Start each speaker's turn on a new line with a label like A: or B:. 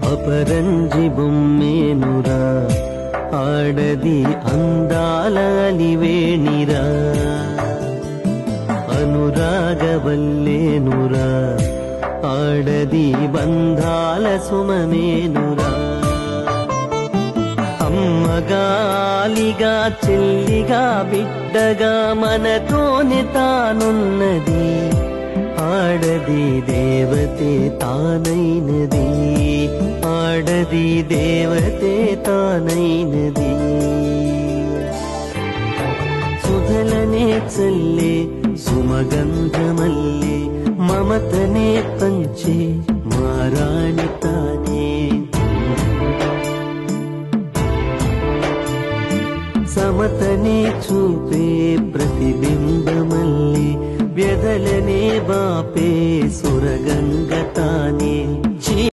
A: అపరంజి బొమ్మేనురా ఆడది అందాల అలివేణిరా అనురాగవల్లేనురా ఆడది బంధాల సుమమేనురా అమ్మగాలిగా చెల్లిగా బిడ్డగా మనతోనే తానున్నది ఆడది దేవతే తానైనది ఆడది దేవతే తానైనది సుధలనే చల్లే సుమగంధమల్లే మమతనే పంచే మారాణి